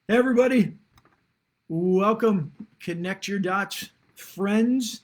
Hey everybody, welcome. Connect your dots, friends.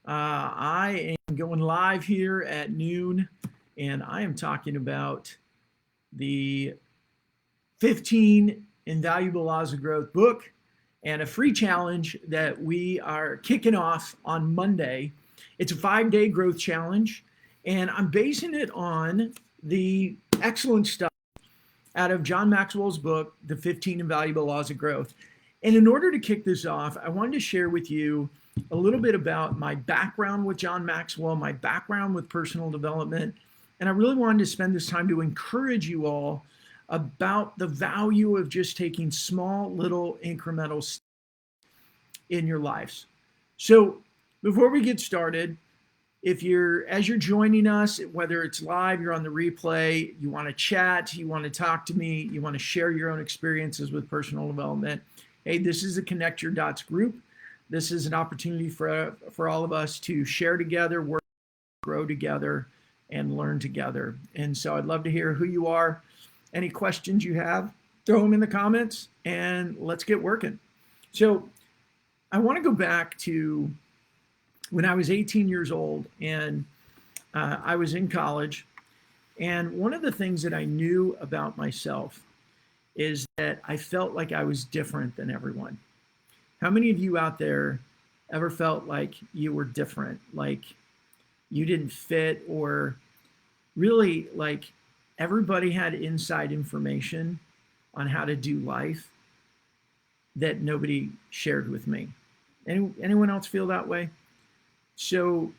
I am going live here at noon, and I am talking about the 15 Invaluable Laws of Growth book and a free challenge that we are kicking off on Monday. It's a 5-day growth challenge, and I'm basing it on the excellent stuff out of John Maxwell's book, The 15 Invaluable Laws of Growth. And in order to kick this off, I wanted to share with you a little bit about my background with John Maxwell, my background with personal development. And I really wanted to spend this time to encourage you all about the value of just taking small, little incremental steps in your lives. So before we get started, as you're joining us, whether it's live, you're on the replay, you want to chat, you want to talk to me, you want to share your own experiences with personal development, hey, this is a Connect Your Dots group. This is an opportunity for all of us to share together, work, grow together, and learn together. And so I'd love to hear who you are. Any questions you have, throw them in the comments and let's get working. So I want to go back to when I was 18 years old and I was in college. And one of the things that I knew about myself is that I felt like I was different than everyone. How many of you out there ever felt like you were different, like you didn't fit, or really like everybody had inside information on how to do life that nobody shared with me? Anyone else feel that way? So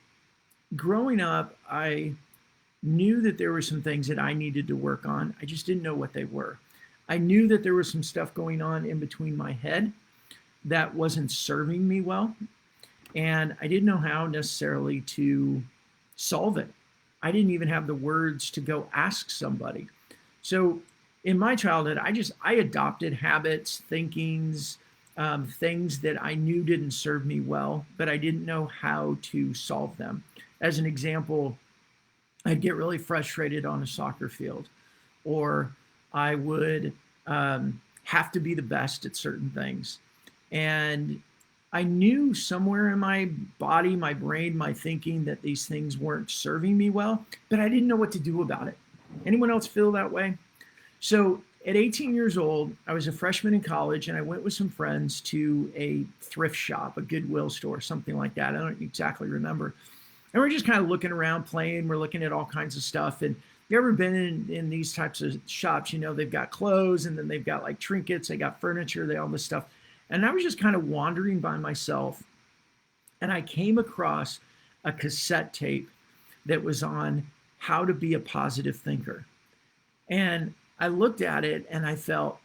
growing up, I knew that there were some things that I needed to work on. I just didn't know what they were. I knew that there was some stuff going on in between my head that wasn't serving me well. And I didn't know how necessarily to solve it. I didn't even have the words to go ask somebody. So in my childhood, I adopted habits, thinkings, things that I knew didn't serve me well, but I didn't know how to solve them. As an example, I'd get really frustrated on a soccer field, or I would have to be the best at certain things. And I knew somewhere in my body, my brain, my thinking that these things weren't serving me well, but I didn't know what to do about it. Anyone else feel that way? So at 18 years old, I was a freshman in college, and I went with some friends to a thrift shop, a Goodwill store, something like that. I don't exactly remember. And we're just kind of looking around, playing. We're looking at all kinds of stuff. And if you've ever been in these types of shops, you know, they've got clothes, and then they've got like trinkets, they got furniture, they all this stuff. And I was just kind of wandering by myself, and I came across a cassette tape that was on how to be a positive thinker. And I looked at it and I felt,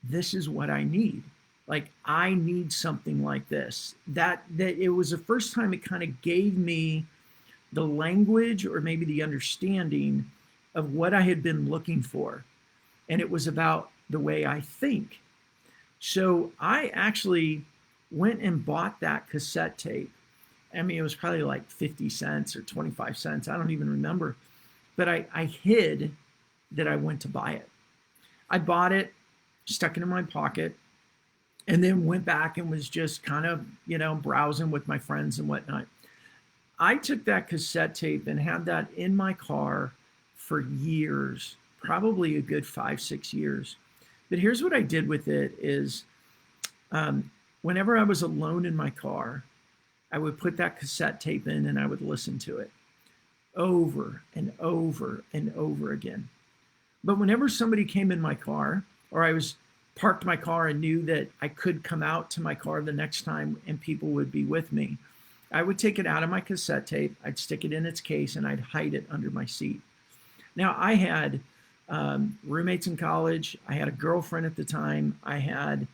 this is what I need. Like, I need something like this. That it was the first time it kind of gave me the language, or maybe the understanding of what I had been looking for. And it was about the way I think. So I actually went and bought that cassette tape. I mean, it was probably like 50 cents or 25 cents. I don't even remember. But I hid that I went to buy it. I bought it, stuck it in my pocket, and then went back and was just kind of, browsing with my friends and whatnot. I took that cassette tape and had that in my car for years, probably a good 5-6 years. But here's what I did with it is whenever I was alone in my car, I would put that cassette tape in and I would listen to it over and over and over again. But whenever somebody came in my car, or I was parked my car and knew that I could come out to my car the next time and people would be with me, I would take it out of my cassette tape, I'd stick it in its case, and I'd hide it under my seat. Now, I had roommates in college. I had a girlfriend at the time. I had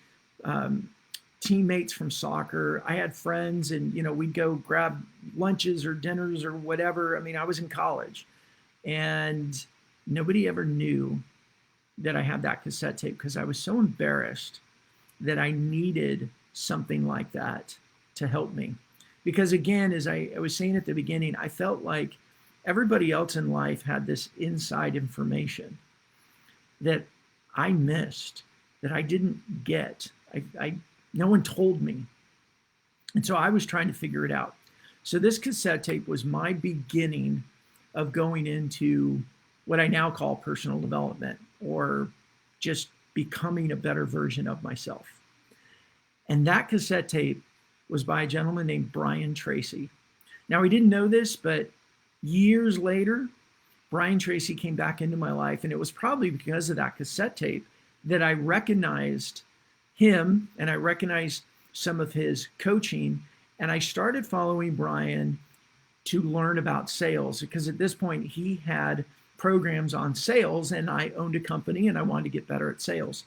teammates from soccer. I had friends, and we'd go grab lunches or dinners or whatever. I mean, I was in college, and nobody ever knew that I had that cassette tape because I was so embarrassed that I needed something like that to help me. Because again, as I was saying at the beginning, I felt like everybody else in life had this inside information that I missed, that I didn't get. No one told me. And so I was trying to figure it out. So this cassette tape was my beginning of going into what I now call personal development, or just becoming a better version of myself. And that cassette tape was by a gentleman named Brian Tracy. Now, he didn't know this, but years later, Brian Tracy came back into my life. And it was probably because of that cassette tape that I recognized him, and I recognized some of his coaching. And I started following Brian to learn about sales, because at this point he had programs on sales, and I owned a company and I wanted to get better at sales.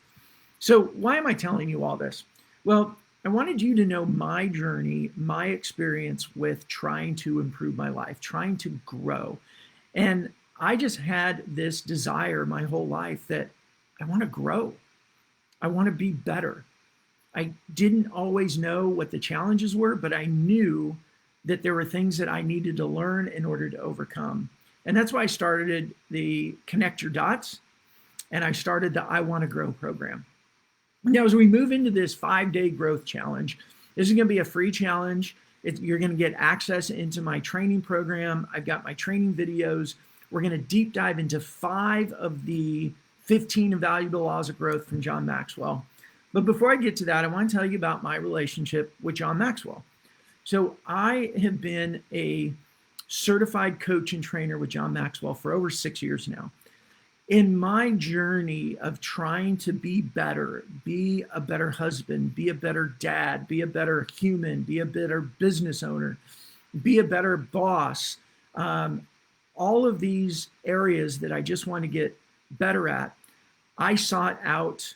So why am I telling you all this? Well, I wanted you to know my journey, my experience with trying to improve my life, trying to grow. And I just had this desire my whole life that I want to grow. I want to be better. I didn't always know what the challenges were, but I knew that there were things that I needed to learn in order to overcome. And that's why I started the Connect Your Dots, and I started the I Want to Grow program. Now, as we move into this 5-day growth challenge, this is going to be a free challenge. You're going to get access into my training program. I've got my training videos. We're going to deep dive into 5 of the 15 Invaluable Laws of Growth from John Maxwell. But before I get to that, I want to tell you about my relationship with John Maxwell. So I have been a certified coach and trainer with John Maxwell for over 6 years now. In my journey of trying to be better, be a better husband, be a better dad, be a better human, be a better business owner, be a better boss, all of these areas that I just want to get better at, I sought out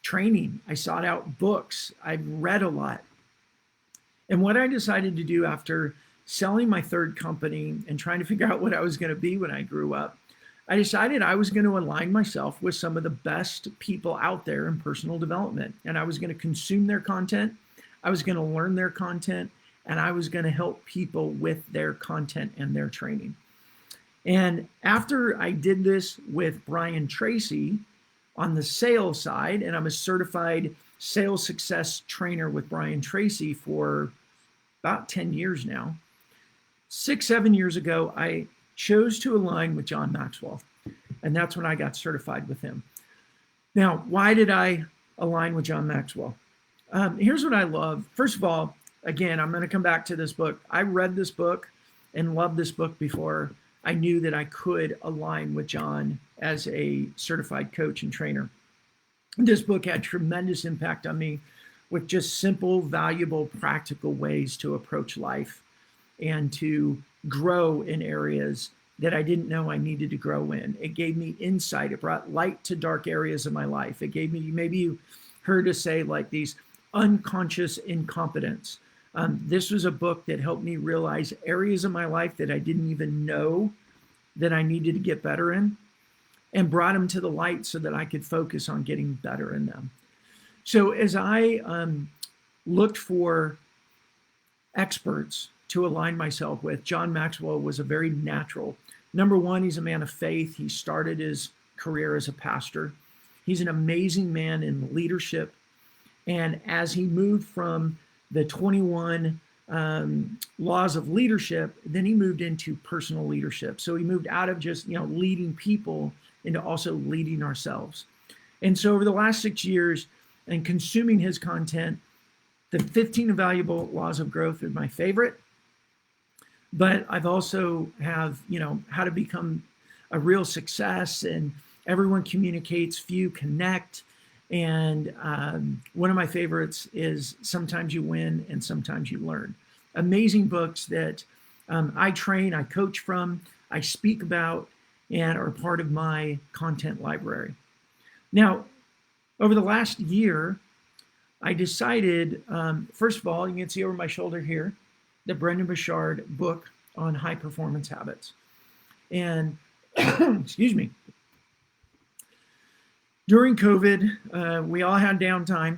training. I sought out books. I've read a lot. And what I decided to do after selling my third company and trying to figure out what I was going to be when I grew up, I decided I was going to align myself with some of the best people out there in personal development. And I was going to consume their content. I was going to learn their content, and I was going to help people with their content and their training. And after I did this with Brian Tracy on the sales side, and I'm a certified sales success trainer with Brian Tracy for about 10 years now, 6-7 years ago, I chose to align with John Maxwell. And that's when I got certified with him. Now, why did I align with John Maxwell? Here's what I love. First of all, again, I'm going to come back to this book. I read this book and loved this book before I knew that I could align with John as a certified coach and trainer. This book had tremendous impact on me with just simple, valuable, practical ways to approach life and to grow in areas that I didn't know I needed to grow in. It gave me insight. It brought light to dark areas of my life. It gave me, maybe you heard us say, like, these unconscious incompetence. This was a book that helped me realize areas of my life that I didn't even know that I needed to get better in, and brought them to the light so that I could focus on getting better in them. So as I looked for experts to align myself with, John Maxwell was a very natural. Number one, he's a man of faith. He started his career as a pastor. He's an amazing man in leadership. And as he moved from the 21 laws of leadership, then he moved into personal leadership. So he moved out of just, leading people into also leading ourselves. And so over the last 6 years and consuming his content, the 15 Invaluable Laws of Growth are my favorite. But I've also have, how to become a real success, and everyone communicates, few connect. And one of my favorites is Sometimes You Win and Sometimes You Learn. Amazing books that I train, I coach from, I speak about, and are part of my content library. Now, over the last year, I decided, first of all, you can see over my shoulder here, the Brendon Burchard book on high performance habits. And, excuse me, during COVID, we all had downtime,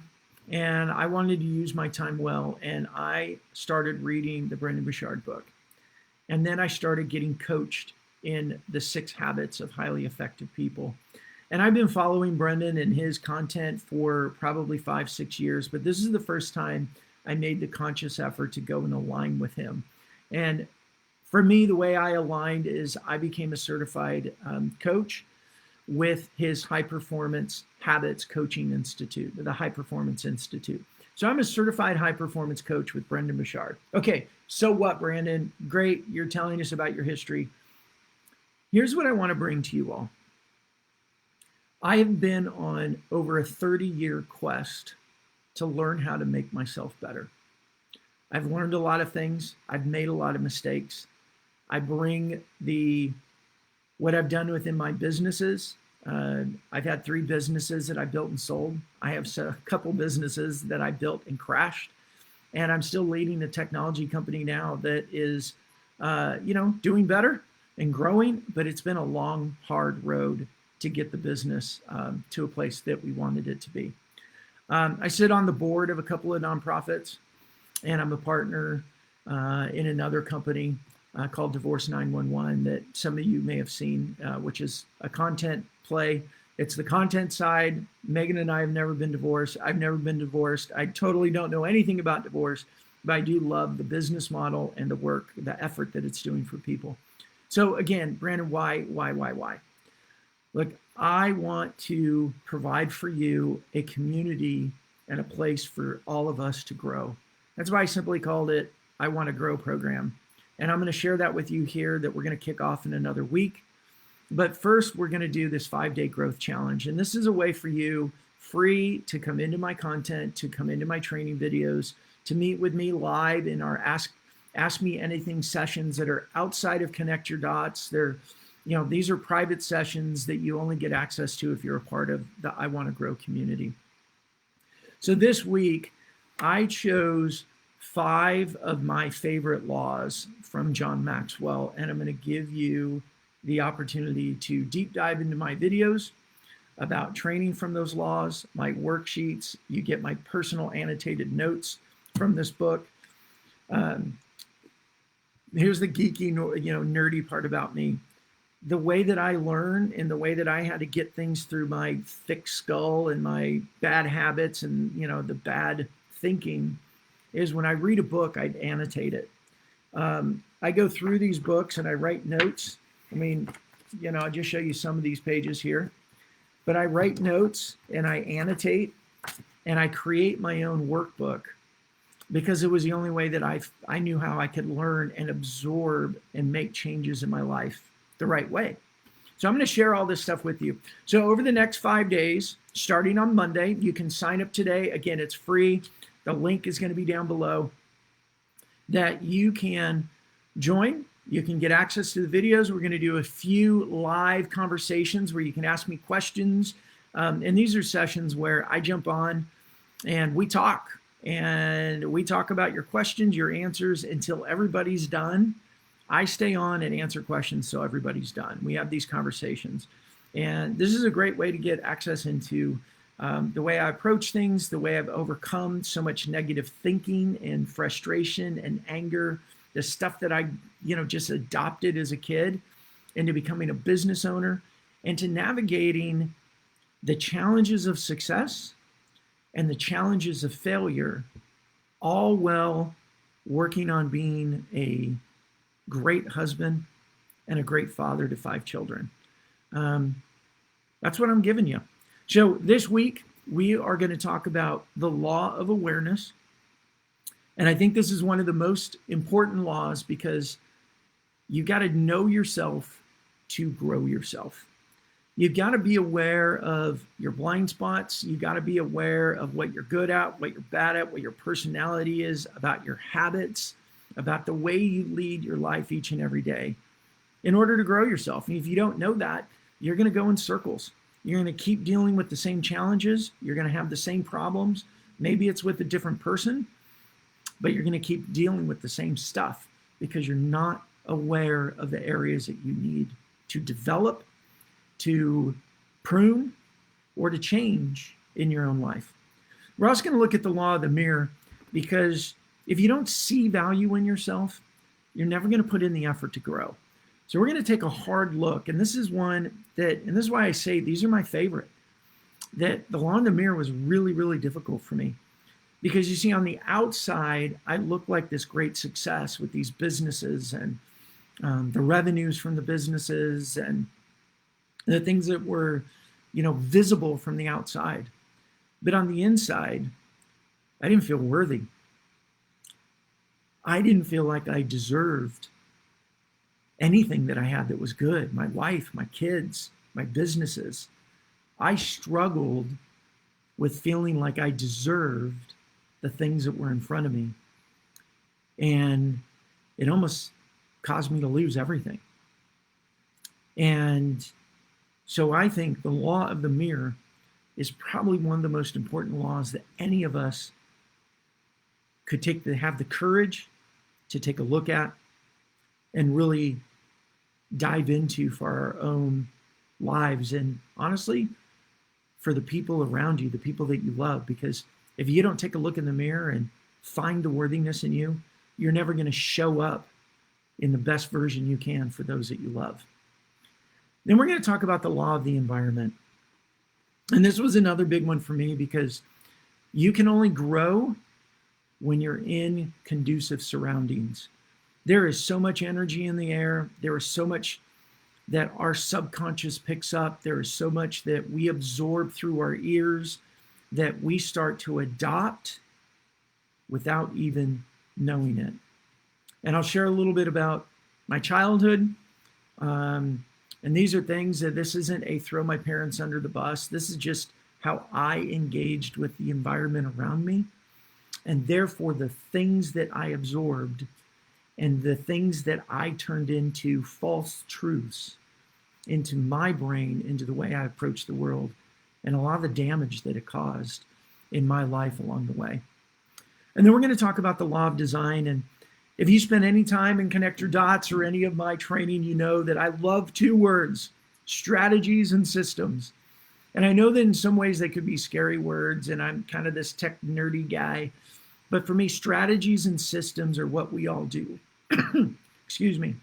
and I wanted to use my time well, and I started reading the Brendon Burchard book. And then I started getting coached in the 6 habits of highly effective people. And I've been following Brendan and his content for probably 5-6 years, but this is the first time I made the conscious effort to go and align with him. And for me, the way I aligned is I became a certified coach with his High Performance Habits Coaching Institute, the High Performance Institute. So I'm a certified high performance coach with Brendan Bouchard. Okay, so what, Brandon? Great, you're telling us about your history. Here's what I want to bring to you all. I have been on over a 30-year quest to learn how to make myself better. I've learned a lot of things. I've made a lot of mistakes. I bring what I've done within my businesses. I've had 3 businesses that I built and sold. I have a couple businesses that I built and crashed. And I'm still leading a technology company now that is, doing better and growing, but it's been a long, hard road to get the business to a place that we wanted it to be. I sit on the board of a couple of nonprofits, and I'm a partner in another company called Divorce 911 that some of you may have seen, which is a content play. It's the content side. Megan and I have never been divorced. I've never been divorced. I totally don't know anything about divorce, but I do love the business model and the work, the effort that it's doing for people. So again, Brandon, why? Look, I want to provide for you a community and a place for all of us to grow. That's why I simply called it I Want to Grow program. And I'm going to share that with you here that we're going to kick off in another week. But first, we're going to do this 5-day growth challenge. And this is a way for you free to come into my content, to come into my training videos, to meet with me live in our Ask Me Anything sessions that are outside of Connect Your Dots. These are private sessions that you only get access to if you're a part of the I Want to Grow community. So this week, I chose 5 of my favorite laws from John Maxwell, and I'm going to give you the opportunity to deep dive into my videos about training from those laws, my worksheets. You get my personal annotated notes from this book. Here's the geeky, nerdy part about me. The way that I learn and the way that I had to get things through my thick skull and my bad habits and, the bad thinking is when I read a book, I annotate it. I go through these books and I write notes. I'll just show you some of these pages here. But I write notes and I annotate and I create my own workbook because it was the only way that I knew how I could learn and absorb and make changes in my life the right way. So I'm going to share all this stuff with you. So over the next 5 days, starting on Monday, you can sign up today. Again, it's free. The link is going to be down below that you can join. You can get access to the videos. We're going to do a few live conversations where you can ask me questions. And these are sessions where I jump on and we talk. And we talk about your questions, your answers until everybody's done. I stay on and answer questions so everybody's done. We have these conversations. And this is a great way to get access into the way I approach things, the way I've overcome so much negative thinking and frustration and anger, the stuff that I, just adopted as a kid into becoming a business owner and to navigating the challenges of success and the challenges of failure, all while working on being a great husband and a great father to 5 children. That's what I'm giving you. So this week, we are going to talk about the law of awareness. And I think this is one of the most important laws because you got to know yourself to grow yourself. You've got to be aware of your blind spots. You got to be aware of what you're good at, what you're bad at, what your personality is, about your habits, about the way you lead your life each and every day in order to grow yourself. And if you don't know that, you're going to go in circles. You're going to keep dealing with the same challenges. You're going to have the same problems. Maybe it's with a different person, but you're going to keep dealing with the same stuff because you're not aware of the areas that you need to develop, to prune, or to change in your own life. We're also going to look at the law of the mirror because if you don't see value in yourself, you're never going to put in the effort to grow. So we're going to take a hard look. And this is one that, and this is why I say these are my favorite, that the law in the mirror was really, really difficult for me. Because you see, on the outside, I look like this great success with these businesses and the revenues from the businesses and the things that were, visible from the outside. But on the inside, I didn't feel worthy. I didn't feel like I deserved anything that I had that was good. My wife, my kids, my businesses. I struggled with feeling like I deserved the things that were in front of me. And it almost caused me to lose everything. And so I think the law of the mirror is probably one of the most important laws that any of us could have the courage to take a look at and really dive into for our own lives. And honestly, for the people around you, the people that you love, because if you don't take a look in the mirror and find the worthiness in you, you're never going to show up in the best version you can for those that you love. Then we're going to talk about the law of the environment. And this was another big one for me because you can only grow when you're in conducive surroundings. There is so much energy in the air. There is so much that our subconscious picks up. There is so much that we absorb through our ears that we start to adopt without even knowing it. And I'll share a little bit about my childhood. And these are things that this isn't a throw my parents under the bus. This is just how I engaged with the environment around me. And therefore, the things that I absorbed and the things that I turned into false truths into my brain, into the way I approached the world, and a lot of the damage that it caused in my life along the way. And then we're going to talk about the law of design. And if you spend any time in Connect Your Dots or any of my training, you know that I love two words: strategies and systems. And I know that in some ways they could be scary words, and I'm kind of this tech nerdy guy. But for me, strategies and systems are what we all do. Excuse me.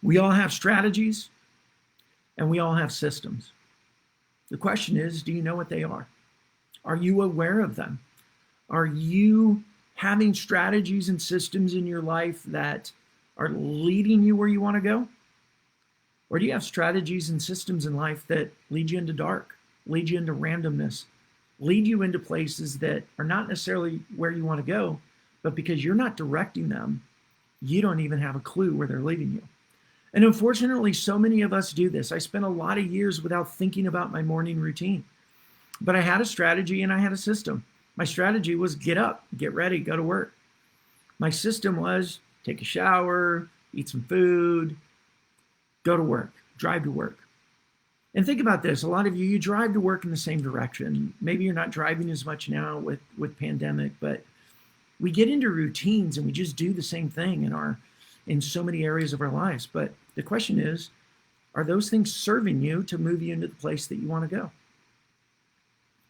We all have strategies and we all have systems. The question is, do you know what they are? Are you aware of them? Are you having strategies and systems in your life that are leading you where you want to go? Or do you have strategies and systems in life that lead you into dark, lead you into randomness, lead you into places that are not necessarily where you want to go, but because you're not directing them, you don't even have a clue where they're leading you. And unfortunately, so many of us do this. I spent a lot of years without thinking about my morning routine, but I had a strategy and I had a system. My strategy was get up, get ready, go to work. My system was take a shower, eat some food, go to work, drive to work. And think about this. A lot of you drive to work in the same direction. Maybe you're not driving as much now with pandemic, but we get into routines and we just do the same thing in so many areas of our lives. But the question is, are those things serving you to move you into the place that you want to go?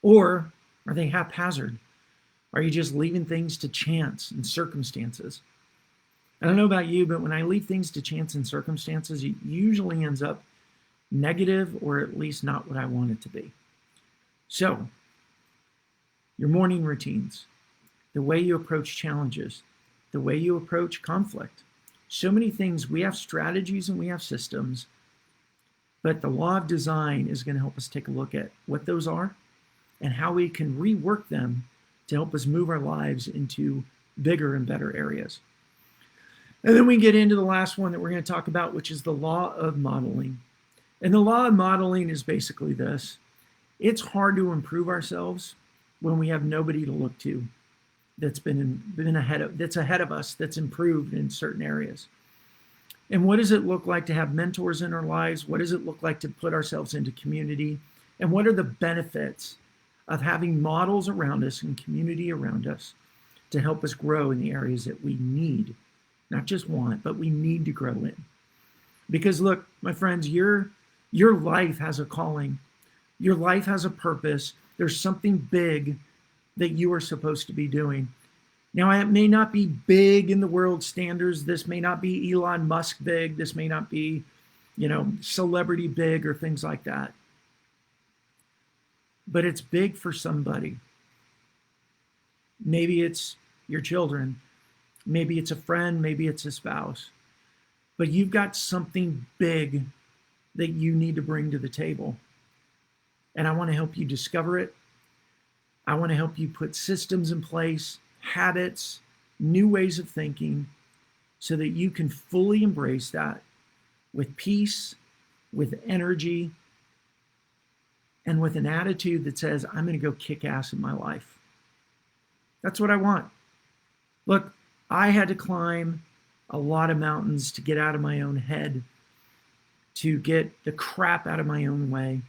Or are they haphazard? Are you just leaving things to chance and circumstances? I don't know about you, but when I leave things to chance and circumstances, it usually ends up negative, or at least not what I want it to be. So, your morning routines, the way you approach challenges, the way you approach conflict. So many things, we have strategies and we have systems, but the law of design is going to help us take a look at what those are and how we can rework them to help us move our lives into bigger and better areas. And then we get into the last one that we're going to talk about, which is the law of modeling. And the law of modeling is basically this. It's hard to improve ourselves when we have nobody to look to that's been ahead of us, that's improved in certain areas. And what does it look like to have mentors in our lives? What does it look like to put ourselves into community? And what are the benefits of having models around us and community around us to help us grow in the areas that we need, not just want, but we need to grow in? Because look, my friends, your life has a calling. Your life has a purpose. There's something big that you are supposed to be doing. Now, it may not be big in the world standards. This may not be Elon Musk big. This may not be, celebrity big or things like that. But it's big for somebody. Maybe it's your children. Maybe it's a friend. Maybe it's a spouse. But you've got something big that you need to bring to the table. And I want to help you discover it. I want to help you put systems in place, habits, new ways of thinking, so that you can fully embrace that with peace, with energy, and with an attitude that says, I'm going to go kick ass in my life. That's what I want. Look, I had to climb a lot of mountains to get out of my own head, to get the crap out of my own way.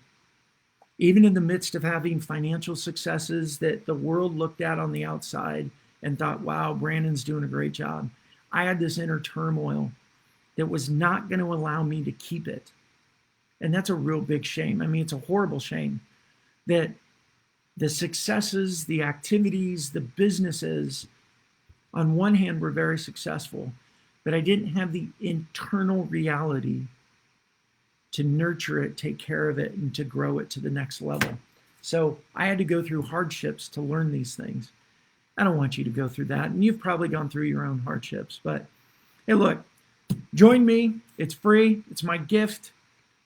Even in the midst of having financial successes that the world looked at on the outside and thought, wow, Brandon's doing a great job, I had this inner turmoil that was not going to allow me to keep it. And that's a real big shame. I mean, it's a horrible shame that the successes, the activities, the businesses, on one hand, were very successful, but I didn't have the internal reality to nurture it, take care of it, and to grow it to the next level. So I had to go through hardships to learn these things. I don't want you to go through that. And you've probably gone through your own hardships. But hey, look, join me. It's free. It's my gift.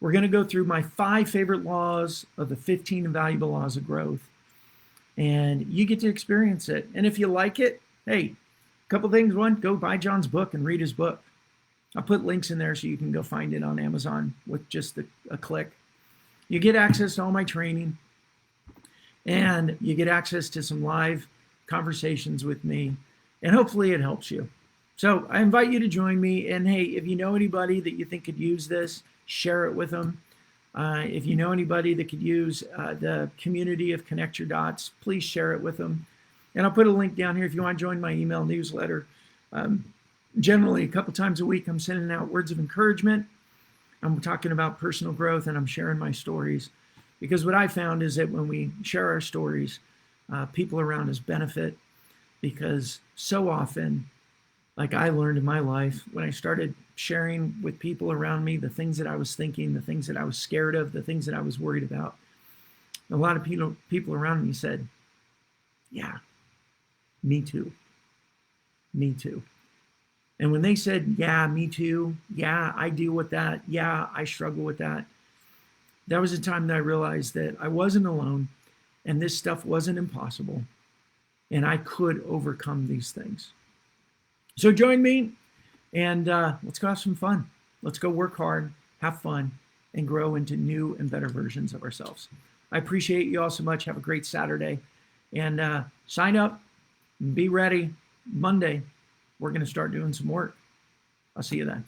We're going to go through my 5 favorite laws of the 15 Invaluable Laws of Growth. And you get to experience it. And if you like it, hey, a couple things. One, go buy John's book and read his book. I'll put links in there so you can go find it on Amazon with just a click. You get access to all my training, and you get access to some live conversations with me, and hopefully it helps you. So I invite you to join me. And hey, if you know anybody that you think could use this, share it with them. If you know anybody that could use the community of Connect Your Dots, please share it with them. And I'll put a link down here if you want to join my email newsletter. Generally, a couple times a week, I'm sending out words of encouragement. I'm talking about personal growth, and I'm sharing my stories. Because what I found is that when we share our stories, people around us benefit. Because so often, like I learned in my life, when I started sharing with people around me the things that I was thinking, the things that I was scared of, the things that I was worried about, a lot of people around me said, yeah, me too. Me too. And when they said, yeah, me too, yeah, I deal with that, yeah, I struggle with that, that was the time that I realized that I wasn't alone and this stuff wasn't impossible and I could overcome these things. So join me and let's go have some fun. Let's go work hard, have fun, and grow into new and better versions of ourselves. I appreciate you all so much. Have a great Saturday. And sign up, be ready. Monday, we're going to start doing some work. I'll see you then.